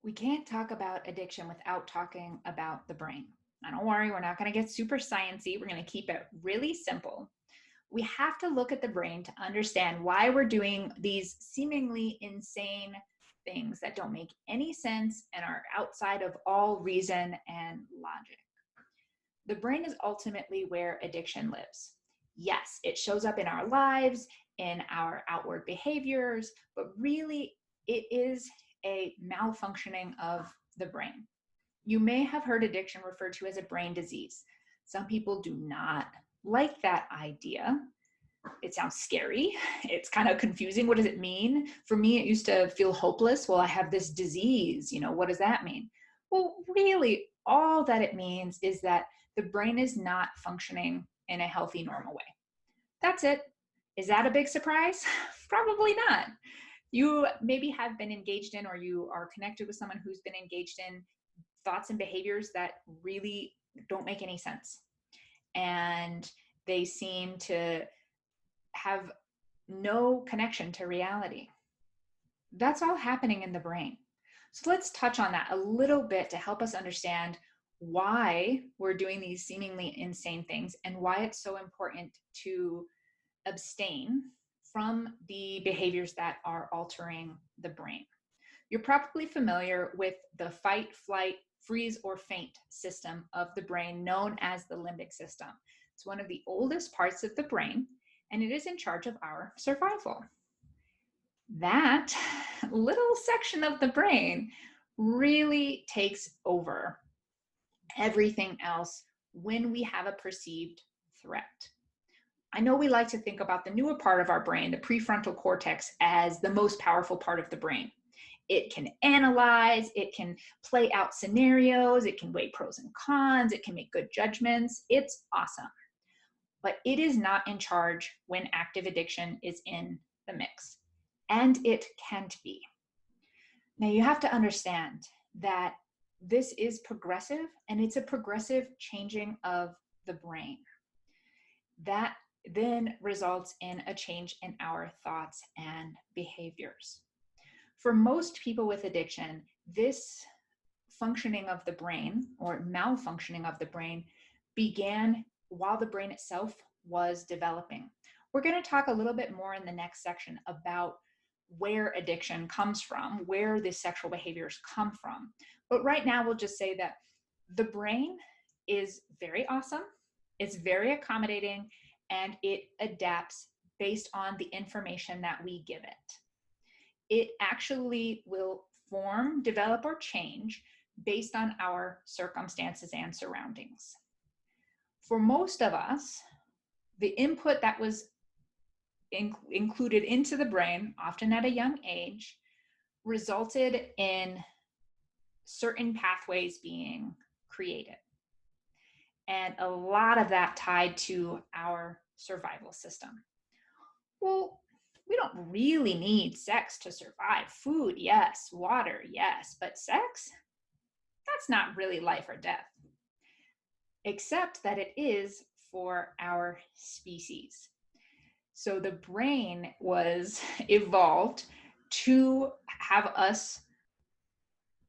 We can't talk about addiction without talking about the brain. Now, don't worry, we're not going to get super sciencey. We're going to keep it really simple. We have to look at the brain to understand why we're doing these seemingly insane things that don't make any sense and are outside of all reason and logic. The brain is ultimately where addiction lives. Yes, it shows up in our lives, in our outward behaviors, but really it is a malfunctioning of the brain. You may have heard addiction referred to as a brain disease. Some people do not like that idea. It sounds scary. It's kind of confusing. What does it mean? For me, it used to feel hopeless. Well, I have this disease. What does that mean? Well, really, all that it means is that the brain is not functioning in a healthy, normal way. That's it. Is that a big surprise? Probably not. You maybe have been engaged in, or you are connected with someone who's been engaged in thoughts and behaviors that really don't make any sense. And they seem to have no connection to reality. That's all happening in the brain. So let's touch on that a little bit to help us understand why we're doing these seemingly insane things and why it's so important to abstain from the behaviors that are altering the brain. You're probably familiar with the fight, flight, freeze, or faint system of the brain known as the limbic system. It's one of the oldest parts of the brain, and it is in charge of our survival. That little section of the brain really takes over everything else when we have a perceived threat. I know we like to think about the newer part of our brain, the prefrontal cortex, as the most powerful part of the brain. It can analyze, it can play out scenarios, it can weigh pros and cons, it can make good judgments. It's awesome. But it is not in charge when active addiction is in the mix. And it can't be. Now, you have to understand that this is progressive, and it's a progressive changing of the brain. That then results in a change in our thoughts and behaviors. For most people with addiction, this functioning of the brain or malfunctioning of the brain began while the brain itself was developing. We're going to talk a little bit more in the next section about where addiction comes from, where the sexual behaviors come from. But right now, we'll just say that the brain is very awesome, it's very accommodating, and it adapts based on the information that we give it. It actually will form, develop, or change based on our circumstances and surroundings. For most of us, the input that was included into the brain, often at a young age, resulted in certain pathways being created. And a lot of that tied to our survival system. Well, we don't really need sex to survive. Food, yes. Water, yes. But sex? That's not really life or death. Except that it is for our species. So the brain was evolved to have us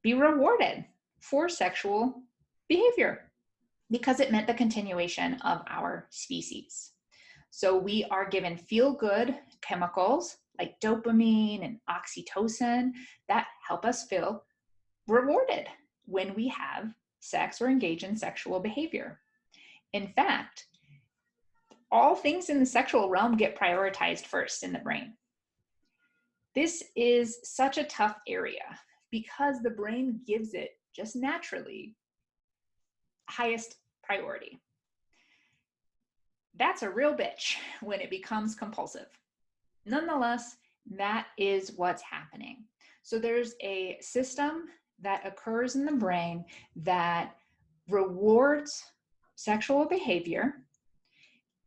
be rewarded for sexual behavior because it meant the continuation of our species. So we are given feel-good chemicals like dopamine and oxytocin that help us feel rewarded when we have sex or engage in sexual behavior. In fact, all things in the sexual realm get prioritized first in the brain. This is such a tough area because the brain gives it just naturally highest priority. That's a real bitch when it becomes compulsive. Nonetheless, that is what's happening. So there's a system that occurs in the brain that rewards sexual behavior,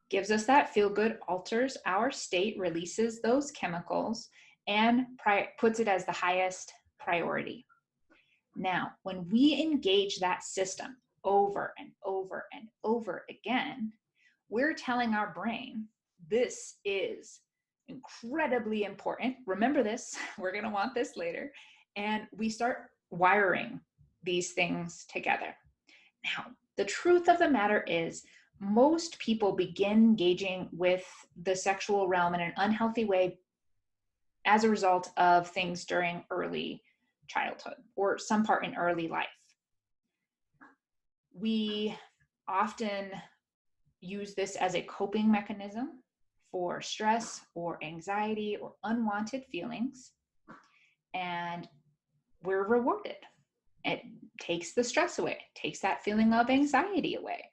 gives us that feel good, alters our state, releases those chemicals, and puts it as the highest priority. Now, when we engage that system over and over and over again, we're telling our brain, this is incredibly important. Remember this, we're going to want this later. And we start wiring these things together. Now, the truth of the matter is, most people begin engaging with the sexual realm in an unhealthy way as a result of things during early childhood or some part in early life. We often use this as a coping mechanism for stress or anxiety or unwanted feelings, and we're rewarded. It takes the stress away, takes that feeling of anxiety away.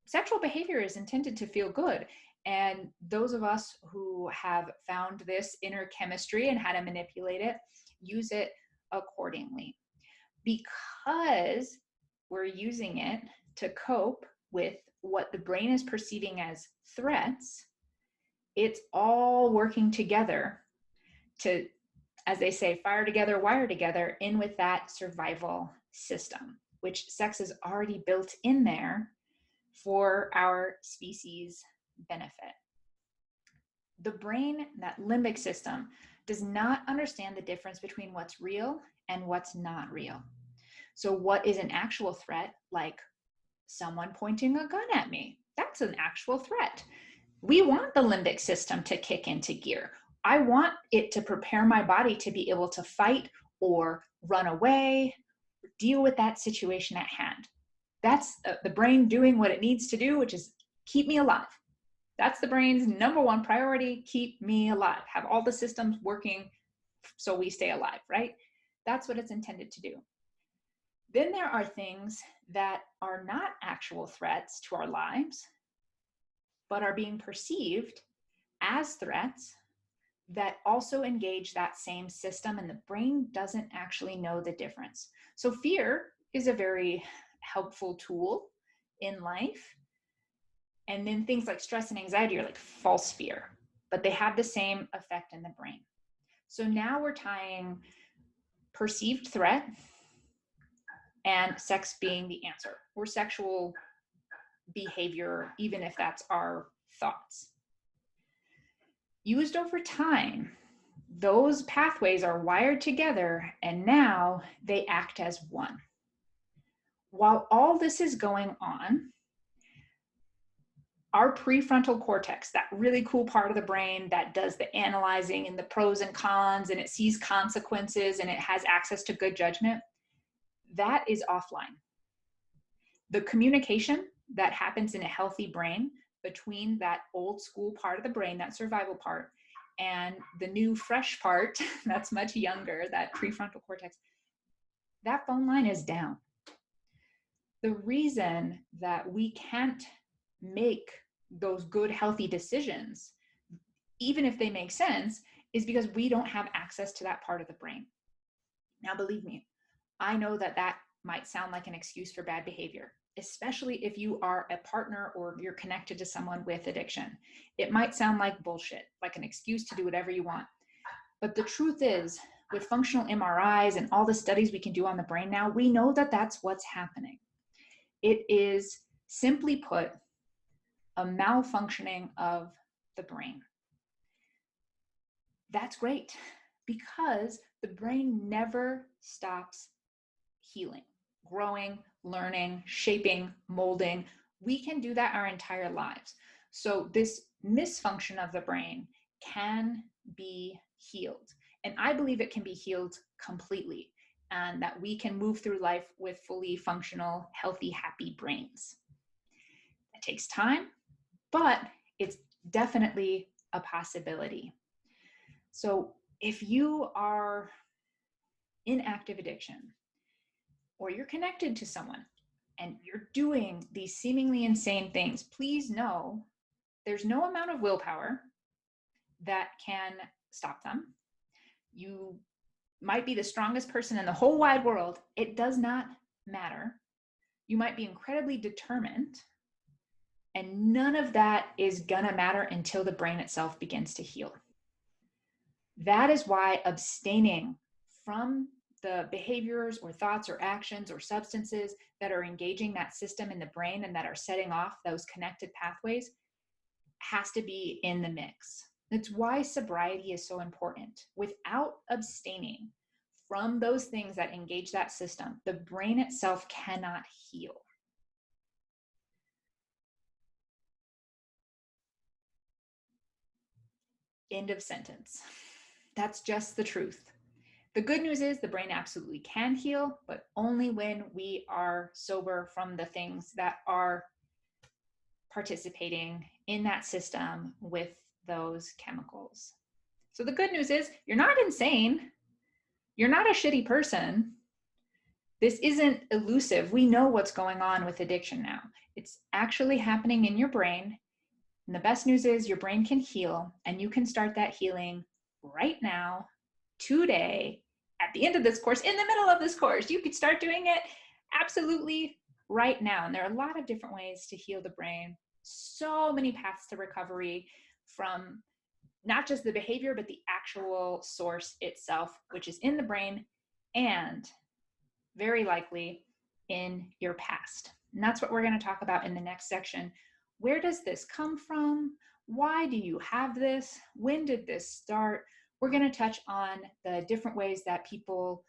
Sexual behavior is intended to feel good. And those of us who have found this inner chemistry and how to manipulate it, use it accordingly. Because we're using it to cope with what the brain is perceiving as threats, it's all working together to, as they say, fire together, wire together, in with that survival system, which sex is already built in there for our species' benefit. The brain, that limbic system, does not understand the difference between what's real and what's not real. So what is an actual threat, like someone pointing a gun at me? That's an actual threat. We want the limbic system to kick into gear. I want it to prepare my body to be able to fight or run away, or deal with that situation at hand. That's the brain doing what it needs to do, which is keep me alive. That's the brain's number one priority, keep me alive. Have all the systems working so we stay alive, right? That's what it's intended to do. Then there are things that are not actual threats to our lives, but are being perceived as threats that also engage that same system, and the brain doesn't actually know the difference. So fear is a very helpful tool in life. And then things like stress and anxiety are like false fear, but they have the same effect in the brain. So now we're tying perceived threat and sex being the answer, or sexual behavior, even if that's our thoughts. Used over time, those pathways are wired together, and now they act as one. While all this is going on, our prefrontal cortex, that really cool part of the brain that does the analyzing and the pros and cons, and it sees consequences and it has access to good judgment, that is offline. The communication that happens in a healthy brain between that old school part of the brain, that survival part, and the new fresh part that's much younger, that prefrontal cortex, that phone line is down. The reason that we can't make those good, healthy decisions, even if they make sense, is because we don't have access to that part of the brain. Now, believe me, I know that that might sound like an excuse for bad behavior, especially if you are a partner or you're connected to someone with addiction. It might sound like bullshit, like an excuse to do whatever you want. But the truth is, with functional MRIs and all the studies we can do on the brain now, we know that that's what's happening. It is, simply put, a malfunctioning of the brain. That's great, because the brain never stops healing, growing, learning, shaping, molding. We can do that our entire lives. So this misfunction of the brain can be healed. And I believe it can be healed completely, and that we can move through life with fully functional, healthy, happy brains. It takes time, but it's definitely a possibility. So if you are in active addiction, or you're connected to someone and you're doing these seemingly insane things, please know there's no amount of willpower that can stop them. You might be the strongest person in the whole wide world. It does not matter. You might be incredibly determined, and none of that is gonna matter until the brain itself begins to heal. That is why abstaining from the behaviors or thoughts or actions or substances that are engaging that system in the brain and that are setting off those connected pathways has to be in the mix. That's why sobriety is so important. Without abstaining from those things that engage that system, the brain itself cannot heal. End of sentence. That's just the truth. The good news is the brain absolutely can heal, but only when we are sober from the things that are participating in that system with those chemicals. So the good news is you're not insane. You're not a shitty person. This isn't elusive. We know what's going on with addiction now. It's actually happening in your brain. And the best news is your brain can heal, and you can start that healing right now, today, at the end of this course, in the middle of this course. You could start doing it absolutely right now. And there are a lot of different ways to heal the brain. So many paths to recovery, from not just the behavior, but the actual source itself, which is in the brain and very likely in your past. And that's what we're going to talk about in the next section. Where does this come from? Why do you have this? When did this start? We're going to touch on the different ways that people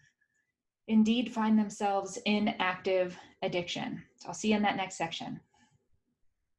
indeed find themselves in active addiction. So I'll see you in that next section.